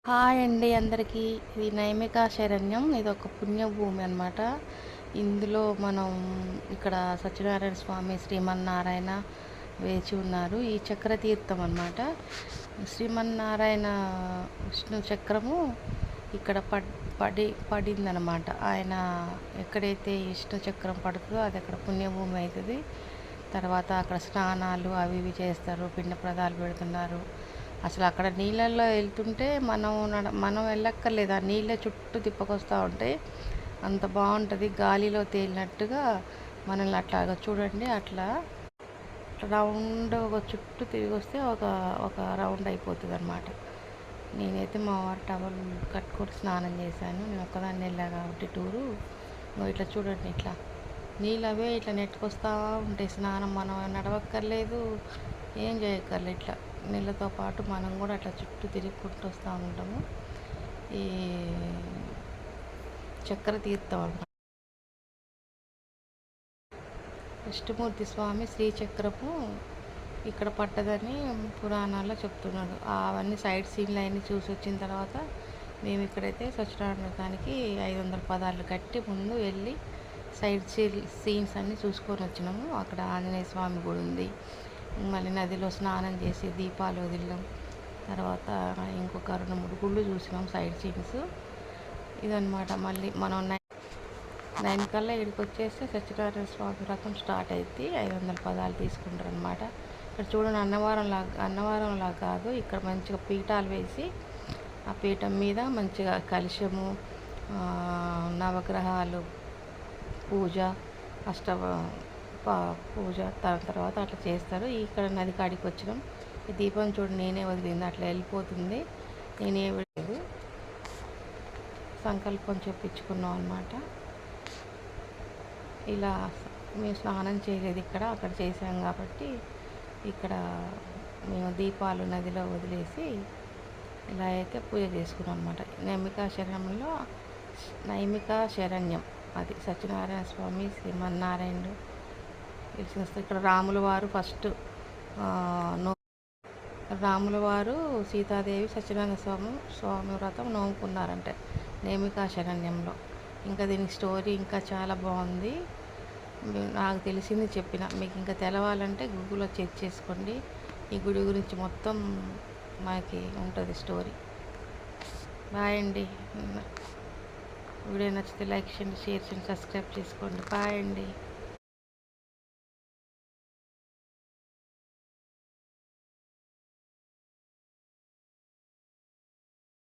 Hi అండి అందరికీ. ఇది నైమిక శరణ్యం. ఇదొక పుణ్యభూమి అనమాట. ఇందులో మనం ఇక్కడ సత్యనారాయణ స్వామి శ్రీమన్నారాయణ వేచి ఉన్నారు. ఈ చక్ర తీర్థం అనమాట. శ్రీమన్నారాయణ విష్ణు చక్రము ఇక్కడ పడిందనమాట. ఆయన ఎక్కడైతే విష్ణు చక్రం పడుతుందో అది అక్కడ పుణ్యభూమి అవుతుంది. తర్వాత అక్కడ స్నానాలు అవి ఇవి చేస్తారు, పిండ ప్రదాలు పెడుతున్నారు. అసలు అక్కడ నీళ్ళల్లో వెళ్తుంటే మనం వెళ్ళక్కర్లేదు, ఆ నీళ్ళ చుట్టూ తిప్పకొస్తూ ఉంటాయి. అంత బాగుంటుంది, గాలిలో తేలినట్టుగా మనల్ని అట్లాగా చూడండి. అట్లా రౌండ్ ఒక చుట్టూ తిరిగి వస్తే ఒక ఒక రౌండ్ అయిపోతుంది అనమాట. నేనైతే మా వారు టవల్ కట్టుకొని స్నానం చేశాను. నేను ఒక్కదాన్ని వెళ్ళా కాబట్టి టూరు. ఇట్లా చూడండి, ఇట్లా నీళ్ళు అవే ఇట్లా నెట్టుకొస్తూ ఉంటాయి. స్నానం మనం నడవక్కర్లేదు, ఏం చేయక్కర్లేదు. ఇట్లా నీళ్ళతో పాటు మనం కూడా అట్లా చుట్టూ తిరుగుకుంటూ వస్తూ ఉంటాము. ఈ చక్ర తీర్థం అన్నమాట. విష్ణుమూర్తి స్వామి శ్రీచక్రము ఇక్కడ పట్టదని పురాణాల్లో చెప్తున్నాడు. అవన్నీ సైడ్ సీన్లు అవన్నీ చూసి వచ్చిన తర్వాత మేము ఇక్కడైతే సత్యనారాయణ వ్రతానికి 500 పదాలు కట్టి ముందు వెళ్ళి సైడ్ సీన్స్ అన్నీ చూసుకొని వచ్చినాము. అక్కడ ఆంజనేయ స్వామి గుడి ఉంది. మళ్ళీ నదిలో స్నానం చేసి దీపాలు వదిలాం. తర్వాత ఇంకొక 2-3 గుళ్ళు చూసినాం సైడ్ సీన్స్. ఇదనమాట. మళ్ళీ మనం 9 కల్లా ఇక్కడికి వచ్చేస్తే సత్యనారాయణ స్వామి వ్రతం స్టార్ట్ అవుతుంది. 500 పదాలు తీసుకుంటారు అనమాట. ఇక్కడ చూడండి, అన్నవరంలా కాదు, ఇక్కడ మంచిగా పీఠాలు వేసి ఆ పీఠం మీద మంచిగా కలశము, నవగ్రహాలు పూజ, పూజ తర్వాత అట్లా చేస్తారు. ఇక్కడ నది కాడికి వచ్చినాం. ఈ దీపం చూడండి, నేనే వదిలింది, అట్లా వెళ్ళిపోతుంది. నేనే వెళ్ళలేదు, సంకల్పం చెప్పించుకున్నాం అనమాట. ఇలా మేము స్నానం చేయలేదు, అక్కడ చేసాం కాబట్టి ఇక్కడ మేము దీపాలు నదిలో వదిలేసి ఇలా అయితే పూజ చేసుకున్నాం అనమాట. నైమిక శరణ్యం అది సత్యనారాయణ స్వామి శ్రీమన్నారాయణుడు తెలిసిన. ఇక్కడ రాముల వారు ఫస్ట్ రాముల వారు సీతాదేవి సత్యనారాయణ స్వామి వ్రతం నోముకున్నారంటే నైమిక శరణ్యంలో. ఇంకా దీని స్టోరీ ఇంకా చాలా బాగుంది. నాకు తెలిసింది చెప్పిన. మీకు ఇంకా తెలవాలంటే గూగుల్లో చెక్ చేసుకోండి. ఈ గుడి గురించి మొత్తం మనకి ఉంటుంది స్టోరీ. బాయ్ అండి. వీడియో నచ్చితే లైక్ చేయండి, షేర్ చేయండి, సబ్స్క్రైబ్ చేసుకోండి. బాయ్ అండి.